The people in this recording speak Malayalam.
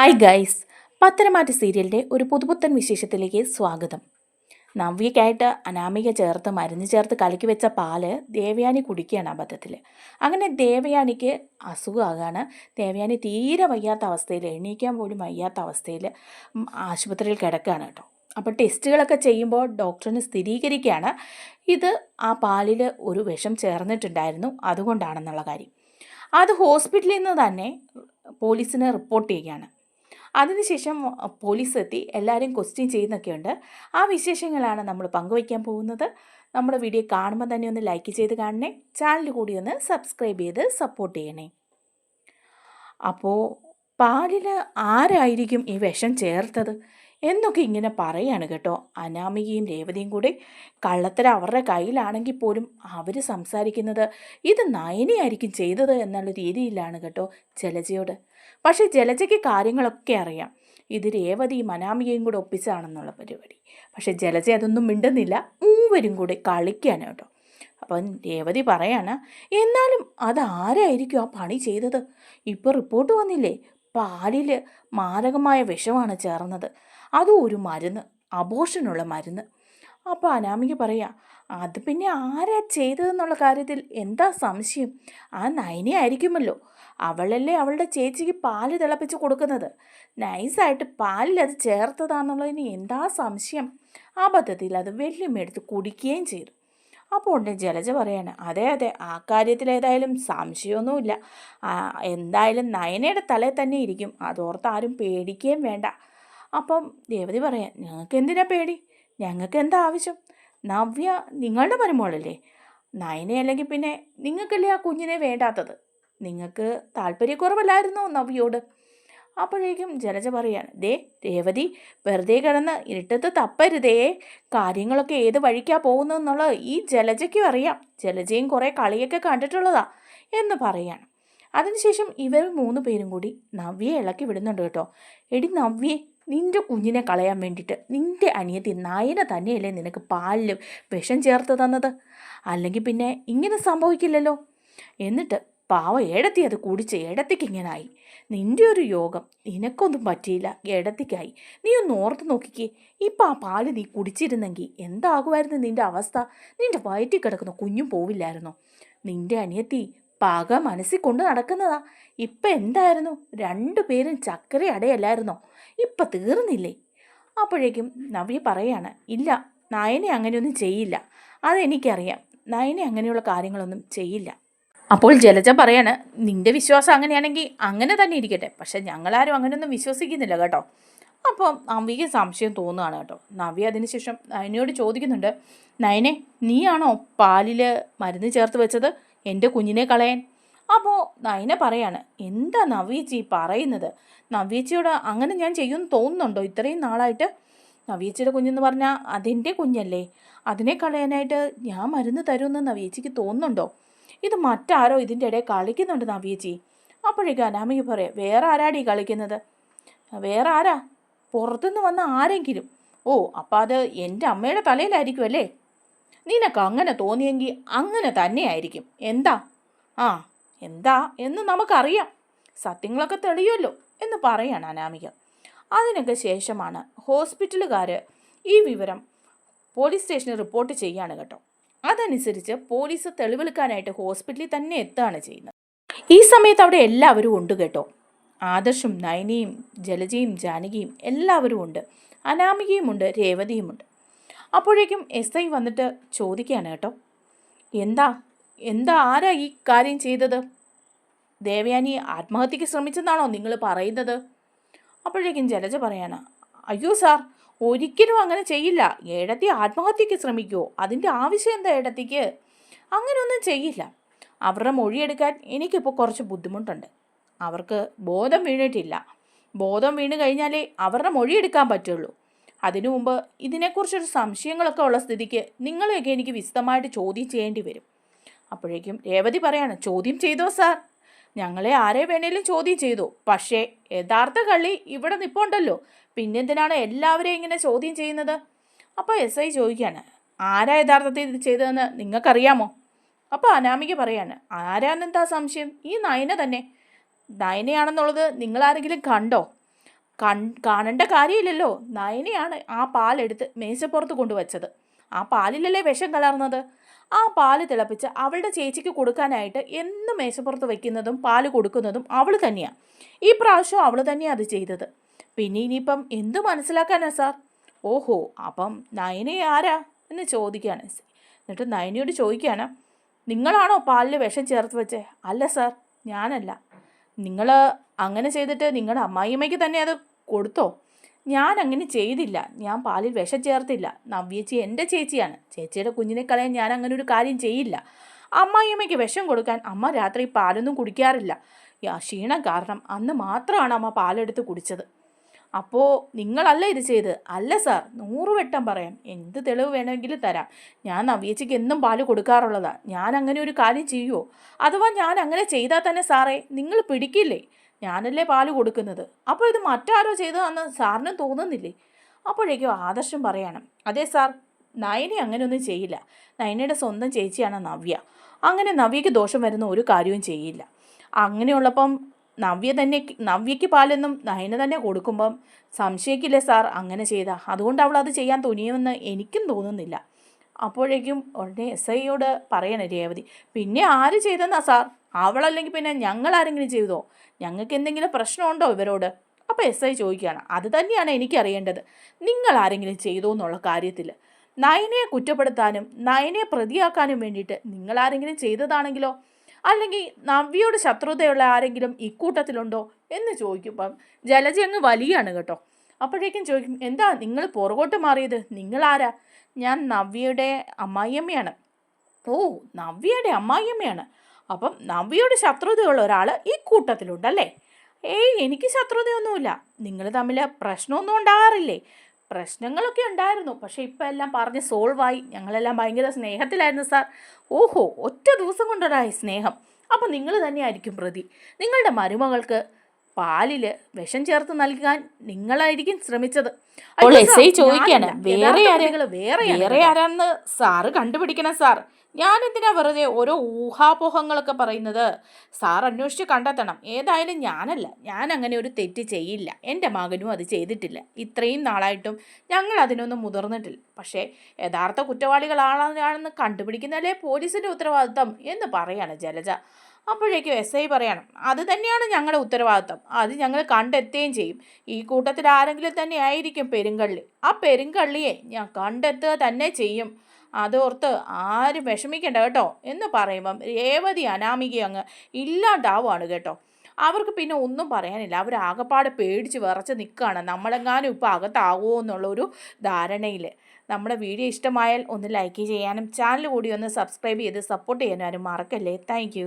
ഹായ് ഗൈസ്, പത്തനംമാറ്റ സീരിയലിൻ്റെ ഒരു പുതുപുത്തൻ വിശേഷത്തിലേക്ക് സ്വാഗതം. നവ്യയ്ക്കായിട്ട് അനാമിക ചേർത്ത് മരുന്ന് ചേർത്ത് കലക്കി വെച്ച പാല് ദേവയാനി കുടിക്കുകയാണ് അബദ്ധത്തിൽ. അങ്ങനെ ദേവയാനിക്ക് അസുഖമാകാണ്. ദേവയാനി തീരെ വയ്യാത്ത അവസ്ഥയിൽ, എണീക്കാൻ പോലും വയ്യാത്ത അവസ്ഥയിൽ ആശുപത്രിയിൽ കിടക്കുകയാണ് കേട്ടോ. അപ്പോൾ ടെസ്റ്റുകളൊക്കെ ചെയ്യുമ്പോൾ ഡോക്ടറിന് സ്ഥിരീകരിക്കുകയാണ് ഇത് ആ പാലിൽ ഒരു വിഷം ചേർന്നിട്ടുണ്ടായിരുന്നു, അതുകൊണ്ടാണെന്നുള്ള കാര്യം. അത് ഹോസ്പിറ്റലിൽ നിന്ന് തന്നെ പോലീസിന് റിപ്പോർട്ട് ചെയ്യുകയാണ്. അതിനുശേഷം പോലീസ് എത്തി എല്ലാവരെയും ക്വസ്റ്റ്യൻ ചെയ്യുന്നൊക്കെയുണ്ട്. ആ വിശേഷങ്ങളാണ് നമ്മൾ പങ്കുവയ്ക്കാൻ പോകുന്നത്. നമ്മുടെ വീഡിയോ കാണുമ്പോൾ തന്നെ ഒന്ന് ലൈക്ക് ചെയ്ത് കാണണേ, ചാനൽ കൂടി ഒന്ന് സബ്സ്ക്രൈബ് ചെയ്ത് സപ്പോർട്ട് ചെയ്യണേ. അപ്പോൾ പാലിൽ ആരായിരിക്കും ഈ വിഷം ചേർത്തത് എന്നൊക്കെ ഇങ്ങനെ പറയാണ് കേട്ടോ. അനാമികയും രേവതിയും കൂടി കള്ളത്തരം അവരുടെ കയ്യിലാണെങ്കിൽ പോലും അവർ സംസാരിക്കുന്നത് ഇത് നയനയായിരിക്കും ചെയ്തത് എന്നുള്ള രീതിയിലാണ് കേട്ടോ ജലജയോട്. പക്ഷേ ജലജയ്ക്ക് കാര്യങ്ങളൊക്കെ അറിയാം, ഇത് രേവതിയും അനാമികയും കൂടെ ഒപ്പിച്ചാണെന്നുള്ള പരിപാടി. പക്ഷേ ജലജ അതൊന്നും മിണ്ടുന്നില്ല, മൂവരും കൂടി കളിക്കാണ് കേട്ടോ. അപ്പം രേവതി പറയാണ്, എന്നാലും അതാരായിരിക്കും ആ പണി ചെയ്തത്? ഇപ്പോൾ റിപ്പോർട്ട് വന്നില്ലേ, പാലിൽ മാരകമായ വിഷമാണ് ചേർന്നത്, അതും ഒരു മരുന്ന്, അബോർഷനുള്ള മരുന്ന്. അപ്പോൾ അനാമിക പറയാ, അത് പിന്നെ ആരാ ചെയ്തതെന്നുള്ള കാര്യത്തിൽ എന്താ സംശയം? ആ നയനയായിരിക്കുമല്ലോ, അവളല്ലേ അവളുടെ ചേച്ചിക്ക് പാല് തിളപ്പിച്ച് കൊടുക്കുന്നത്. നൈസായിട്ട് പാലിൽ അത് ചേർത്തതാണെന്നുള്ളതിന് എന്താ സംശയം? അബദ്ധത്തിൽ അത് വെല്ലുമെടുത്ത് കുടിക്കുകയും ചെയ്തു. അപ്പോൾ ഉണ്ട് ജലജ പറയാണ്, അതെ അതെ, ആ കാര്യത്തിൽ ഏതായാലും സംശയമൊന്നുമില്ല, എന്തായാലും നയനയുടെ തലയിൽ തന്നെ ഇരിക്കും, അതോർത്ത് ആരും പേടിക്കുകയും വേണ്ട. അപ്പം രേവതി പറയാം, ഞങ്ങൾക്ക് എന്തിനാ പേടി, ഞങ്ങൾക്ക് എന്താ ആവശ്യം? നവ്യ നിങ്ങളുടെ മരുമോളല്ലേ, നയനയല്ലെങ്കിൽ പിന്നെ നിങ്ങൾക്കല്ലേ ആ കുഞ്ഞിനെ വേണ്ടാത്തത്? നിങ്ങൾക്ക് താല്പര്യക്കുറവല്ലായിരുന്നോ നവ്യോട്? അപ്പോഴേക്കും ജലജ പറയാണ്, ദേ രേവതി, വെറുതെ കിടന്ന് ഇരുട്ടത്ത് തപ്പരുതേ, കാര്യങ്ങളൊക്കെ ഏത് വഴിക്കാ പോകുന്നതെന്നുള്ളത് ഈ ജലജയ്ക്കും അറിയാം, ജലജയും കുറേ കളിയൊക്കെ കണ്ടിട്ടുള്ളതാ എന്ന് പറയാണ്. അതിനുശേഷം ഇവർ 3 പേരും കൂടി നവ്യയെ ഇളക്കി വിടുന്നുണ്ട് കേട്ടോ. എടി നവ്യേ, നിൻ്റെ കുഞ്ഞിനെ കളയാൻ വേണ്ടിയിട്ട് നിൻ്റെ അനിയത്തി നയന തന്നെയല്ലേ നിനക്ക് പാലിൽ വിഷം ചേർത്ത് തന്നത്? അല്ലെങ്കിൽ പിന്നെ ഇങ്ങനെ സംഭവിക്കില്ലല്ലോ. എന്നിട്ട് പാവ ഏടത്തി അത് കുടിച്ച് ഏടത്തിക്ക് ഇങ്ങനായി. നിൻ്റെ ഒരു യോഗം, നിനക്കൊന്നും പറ്റിയില്ല, ഏടത്തിക്കായി. നീ ഒന്ന് ഓർത്ത് നോക്കിക്കേ, ഇപ്പം ആ പാല് നീ കുടിച്ചിരുന്നെങ്കിൽ എന്താകുമായിരുന്നു നിൻ്റെ അവസ്ഥ? നിൻ്റെ വയറ്റിൽ കിടക്കുന്ന കുഞ്ഞും പോവില്ലായിരുന്നോ? നിൻ്റെ അനിയത്തി പക മനസ്സിൽ കൊണ്ട് നടക്കുന്നതാ. ഇപ്പം എന്തായിരുന്നു, 2 പേരും ചക്കര അടയല്ലായിരുന്നോ? ഇപ്പം തീർന്നില്ലേ? അപ്പോഴേക്കും നവ്യ പറയാണ്, ഇല്ല, നയനെ അങ്ങനെയൊന്നും ചെയ്യില്ല, അതെനിക്കറിയാം, നയനെ അങ്ങനെയുള്ള കാര്യങ്ങളൊന്നും ചെയ്യില്ല. അപ്പോൾ ജലജ പറയാണ്, നിൻ്റെ വിശ്വാസം അങ്ങനെയാണെങ്കിൽ അങ്ങനെ തന്നെ ഇരിക്കട്ടെ, പക്ഷെ ഞങ്ങളാരും അങ്ങനെയൊന്നും വിശ്വസിക്കുന്നില്ല കേട്ടോ. അപ്പോൾ നവ്യയ്ക്ക് സംശയം തോന്നുകയാണ് കേട്ടോ. നവ്യ അതിനുശേഷം നയനയോട് ചോദിക്കുന്നുണ്ട്, നയനെ, നീയാണോ പാലിൽ മരുന്ന് ചേർത്ത് വെച്ചത് എൻ്റെ കുഞ്ഞിനെ കളയാൻ? അപ്പോൾ നയന പറയാണ്, എന്താ നവ്യേച്ചി പറയുന്നത്? നവ്യേച്ചിയോട് അങ്ങനെ ഞാൻ ചെയ്യുമെന്ന് തോന്നുന്നുണ്ടോ ഇത്രയും നാളായിട്ട്? നവ്യേച്ചിയുടെ കുഞ്ഞെന്ന് പറഞ്ഞാൽ അതെൻ്റെ കുഞ്ഞല്ലേ, അതിനെ കളയാനായിട്ട് ഞാൻ മരുന്ന് തരുമെന്ന് നവ്യേച്ചിക്ക് തോന്നുന്നുണ്ടോ? ഇത് മറ്റാരോ ഇതിൻ്റെ ഇടയിൽ കളിക്കുന്നുണ്ട് നവ്യേച്ചി. അപ്പോഴേക്കും അനാമിക പറയാം, വേറെ ആരാടി കളിക്കുന്നത്? വേറെ ആരാ? പുറത്തുനിന്ന് വന്ന ആരെങ്കിലും? ഓ, അപ്പം അത് എൻ്റെ അമ്മയുടെ തലയിലായിരിക്കും അല്ലേ? നിനക്ക് അങ്ങനെ തോന്നിയെങ്കിൽ അങ്ങനെ തന്നെയായിരിക്കും. എന്താ എന്താ എന്ന് നമുക്കറിയാം, സത്യങ്ങളൊക്കെ തെളിയുമല്ലോ എന്ന് പറയാണ് അനാമിക. അതിനൊക്കെ ശേഷമാണ് ഹോസ്പിറ്റലുകാർ ഈ വിവരം പോലീസ് സ്റ്റേഷനിൽ റിപ്പോർട്ട് ചെയ്യാണ് കേട്ടോ. അതനുസരിച്ച് പോലീസ് തെളിവെടുക്കാനായിട്ട് ഹോസ്പിറ്റലിൽ തന്നെ എത്തുകയാണ് ചെയ്യുന്നത്. ഈ സമയത്ത് അവിടെ എല്ലാവരും ഉണ്ട് കേട്ടോ. ആദർശും നയനയും ജലജയും ജാനകിയും എല്ലാവരും ഉണ്ട്, അനാമികയും ഉണ്ട്, രേവതിയും ഉണ്ട്. അപ്പോഴേക്കും എസ് ഐ വന്നിട്ട് ചോദിക്കുകയാണ് കേട്ടോ, എന്താ ആരാ ഈ കാര്യം ചെയ്തത്? ദേവയാനി ആത്മഹത്യക്ക് ശ്രമിച്ചെന്നാണോ നിങ്ങൾ പറയുന്നത്? അപ്പോഴേക്കും ജലജ പറയാണ്, അയ്യോ സാർ, ഒരിക്കലും അങ്ങനെ ചെയ്യില്ല. ഏടത്തി ആത്മഹത്യക്ക് ശ്രമിക്കുമോ? അതിൻ്റെ ആവശ്യം എന്താ ഏടത്തിക്ക്? അങ്ങനെയൊന്നും ചെയ്യില്ല. അവരുടെ മൊഴിയെടുക്കാൻ എനിക്കിപ്പോൾ കുറച്ച് ബുദ്ധിമുട്ടുണ്ട്. അവർക്ക് ബോധം വീണിട്ടില്ല. ബോധം വീണ് കഴിഞ്ഞാലേ അവരുടെ മൊഴിയെടുക്കാൻ പറ്റുള്ളൂ. അതിനു മുമ്പ് ഇതിനെക്കുറിച്ചൊരു സംശയങ്ങളൊക്കെ ഉള്ള സ്ഥിതിക്ക് നിങ്ങളെയൊക്കെ എനിക്ക് വിശദമായിട്ട് ചോദ്യം ചെയ്യേണ്ടി വരും. അപ്പോഴേക്കും രേവതി പറയാണ്, ചോദ്യം ചെയ്തോ സാർ, ഞങ്ങളെ ആരെ വേണേലും ചോദ്യം ചെയ്തു, പക്ഷേ യഥാർത്ഥ കള്ളി ഇവിടെ നിൽപ്പുണ്ടല്ലോ, പിന്നെന്തിനാണ് എല്ലാവരെയും ഇങ്ങനെ ചോദ്യം ചെയ്യുന്നത്? അപ്പോൾ എസ് ഐ ചോദിക്കുകയാണ്, ആരാ യഥാർത്ഥത്തിൽ ഇത് ചെയ്തതെന്ന് നിങ്ങൾക്കറിയാമോ? അപ്പോൾ അനാമിക പറയാണ്, ആരാന്നെന്താ സംശയം, ഈ നയന തന്നെ. നയനയാണെന്നുള്ളത് നിങ്ങളാരെങ്കിലും കണ്ടോ? കാണേണ്ട കാര്യമില്ലല്ലോ. നയനയാണ് ആ പാലെടുത്ത് മേശപ്പുറത്ത് കൊണ്ടുവച്ചത്. ആ പാലിലല്ലേ വിഷം കലർന്നത്. ആ പാല് തിളപ്പിച്ച് അവളുടെ ചേച്ചിക്ക് കൊടുക്കാനായിട്ട് എന്നും മേശപ്പുറത്ത് വെക്കുന്നതും പാല് കൊടുക്കുന്നതും അവൾ തന്നെയാണ്. ഈ പ്രാവശ്യം അവൾ തന്നെയാണ് അത് ചെയ്തത്. പിന്നെ ഇനിയിപ്പം എന്തു മനസ്സിലാക്കാനാ സാർ? ഓഹോ, അപ്പം നയനെ ആരാ എന്ന് ചോദിക്കുകയാണ്. എന്നിട്ട് നയനയോട് ചോദിക്കുകയാണ്, നിങ്ങളാണോ പാലിൽ വിഷം ചേർത്ത് വെച്ചേ? അല്ല സാർ, ഞാനല്ല. നിങ്ങൾ അങ്ങനെ ചെയ്തിട്ട് നിങ്ങളുടെ അമ്മായിയമ്മയ്ക്ക് തന്നെ അത് കൊടുത്തോ? ഞാൻ അങ്ങനെ ചെയ്തില്ല. ഞാൻ പാലിൽ വിഷം ചേർത്തില്ല. നവ്യേച്ചി എൻ്റെ ചേച്ചിയാണ്. ചേച്ചിയുടെ കുഞ്ഞിനെ കളയാൻ ഞാൻ അങ്ങനെ ഒരു കാര്യം ചെയ്യില്ല. അമ്മായിയമ്മയ്ക്ക് വിഷം കൊടുക്കാൻ അമ്മ രാത്രി പാലൊന്നും കുടിക്കാറില്ല. ക്ഷീണം കാരണം അന്ന് മാത്രമാണ് അമ്മ പാലെടുത്ത് കുടിച്ചത്. അപ്പോൾ നിങ്ങളല്ല ഇത് ചെയ്ത്? അല്ല സാർ, 100 വട്ടം പറയാം. എന്ത് തെളിവ് വേണമെങ്കിലും തരാം. ഞാൻ നവ്യേച്ചിക്ക് എന്നും പാല് കൊടുക്കാറുള്ളതാണ്. ഞാൻ അങ്ങനെ ഒരു കാര്യം ചെയ്യുമോ? അഥവാ ഞാൻ അങ്ങനെ ചെയ്താൽ തന്നെ സാറേ നിങ്ങൾ പിടിക്കില്ലേ? ഞാനല്ലേ പാല് കൊടുക്കുന്നത്. അപ്പോൾ ഇത് മറ്റാരോ ചെയ്തതാണെന്ന് സാറിനും തോന്നുന്നില്ലേ? അപ്പോഴേക്കും ആദർശം പറയണം, അതെ സാർ, നയന അങ്ങനെയൊന്നും ചെയ്യില്ല. നയനയുടെ സ്വന്തം ചേച്ചിയാണ് നവ്യ. അങ്ങനെ നവ്യയ്ക്ക് ദോഷം വരുന്ന ഒരു കാര്യവും ചെയ്യില്ല. അങ്ങനെയുള്ളപ്പം നവ്യയ്ക്ക് പാലെന്നും നയന തന്നെ കൊടുക്കുമ്പം സംശയിക്കില്ലേ സാർ അങ്ങനെ ചെയ്താൽ? അതുകൊണ്ട് അവൾ അത് ചെയ്യാൻ തുനിയുമെന്ന് എനിക്കും തോന്നുന്നില്ല. അപ്പോഴേക്കും ഉടനെ SIയോട് പറയണേ രേവതി, പിന്നെ ആര് ചെയ്തെന്നാ സാർ? അവളല്ലെങ്കിൽ പിന്നെ ഞങ്ങൾ ആരെങ്കിലും ചെയ്തോ? ഞങ്ങൾക്ക് എന്തെങ്കിലും പ്രശ്നമുണ്ടോ ഇവരോട്? അപ്പോൾ SI ചോദിക്കുകയാണ്, അത് തന്നെയാണ് എനിക്കറിയേണ്ടത്. നിങ്ങൾ ആരെങ്കിലും ചെയ്തോ എന്നുള്ള കാര്യത്തിൽ. നയനയെ കുറ്റപ്പെടുത്താനും നയനയെ പ്രതിയാക്കാനും വേണ്ടിയിട്ട് നിങ്ങൾ ആരെങ്കിലും ചെയ്തതാണെങ്കിലോ? അല്ലെങ്കിൽ നവ്യയോട് ശത്രുതയുള്ള ആരെങ്കിലും ഇക്കൂട്ടത്തിലുണ്ടോ എന്ന് ചോദിക്കുമ്പം ജലജ അങ്ങ് വലിയാണ് കേട്ടോ. അപ്പോഴേക്കും ചോദിക്കും, എന്താ നിങ്ങൾ പുറകോട്ട് മാറിയത്? നിങ്ങളാരാ? ഞാൻ നവ്യയുടെ അമ്മായിയമ്മയാണ്. ഓ, നവ്യയുടെ അമ്മായിയമ്മയാണ്. അപ്പം നവ്യയോട് ശത്രുതയുള്ള ഒരാൾ ഈ കൂട്ടത്തിലുണ്ടല്ലേ? ഏയ്, എനിക്ക് ശത്രുതയൊന്നുമില്ല. നിങ്ങൾ തമ്മിൽ പ്രശ്നമൊന്നും ഉണ്ടാകാറില്ലേ? പ്രശ്നങ്ങളൊക്കെ ഉണ്ടായിരുന്നു, പക്ഷേ ഇപ്പം എല്ലാം പറഞ്ഞ് സോൾവായി. ഞങ്ങളെല്ലാം ഭയങ്കര സ്നേഹത്തിലായിരുന്നു സാർ. ഓഹോ, ഒറ്റ ദിവസം കൊണ്ടുണ്ടായി സ്നേഹം. അപ്പം നിങ്ങൾ തന്നെയായിരിക്കും പ്രതി. നിങ്ങളുടെ മരുമകൾക്ക് പാലിൽ വിഷം ചേർത്ത് നൽകാൻ നിങ്ങളായിരിക്കും ശ്രമിച്ചത്. ചോദിക്കാണ്, വേറെ ആരാന്ന് സാറ് കണ്ടുപിടിക്കണം സാർ. ഞാൻ എന്തിനാ വെറുതെ ഓരോ ഊഹാപോഹങ്ങളൊക്കെ പറയുന്നത്? സാർ അന്വേഷിച്ച് കണ്ടെത്തണം. ഏതായാലും ഞാനല്ല, ഞാൻ അങ്ങനെ ഒരു തെറ്റ് ചെയ്യില്ല. എൻ്റെ മകനും അത് ചെയ്തിട്ടില്ല. ഇത്രയും നാളായിട്ടും ഞങ്ങൾ അതിനൊന്നും മുതിർന്നിട്ടില്ല. പക്ഷേ യഥാർത്ഥ കുറ്റവാളികളാണെന്ന് കണ്ടുപിടിക്കുന്നതല്ലേ പോലീസിൻ്റെ ഉത്തരവാദിത്തം എന്ന് പറയാണ് ജലജ. അപ്പോഴേക്കും SI പറയണം, അത് തന്നെയാണ് ഞങ്ങളുടെ ഉത്തരവാദിത്തം. അത് ഞങ്ങൾ കണ്ടെത്തുകയും ചെയ്യും. ഈ കൂട്ടത്തിൽ ആരെങ്കിലും തന്നെ ആയിരിക്കും പെരുങ്കള്ളി. ആ പെരുങ്കള്ളിയെ ഞാൻ കണ്ടെത്തുക തന്നെ ചെയ്യും. അതോർത്ത് ആരും വിഷമിക്കേണ്ട കേട്ടോ എന്ന് പറയുമ്പം രേവതി അനാമിക അങ്ങ് ഇല്ലാണ്ടാവുകയാണ് കേട്ടോ. അവർക്ക് പിന്നെ ഒന്നും പറയാനില്ല. അവരാകപ്പാടെ പേടിച്ച് വിറച്ച് നിൽക്കുകയാണ്. നമ്മളെങ്ങാനും ഇപ്പോൾ അകത്താകുമോ എന്നുള്ളൊരു ധാരണയിൽ. നമ്മുടെ വീഡിയോ ഇഷ്ടമായാൽ ഒന്ന് ലൈക്ക് ചെയ്യാനും ചാനൽ കൂടി ഒന്ന് സബ്സ്ക്രൈബ് ചെയ്ത് സപ്പോർട്ട് ചെയ്യാനും ആരും മറക്കല്ലേ. താങ്ക്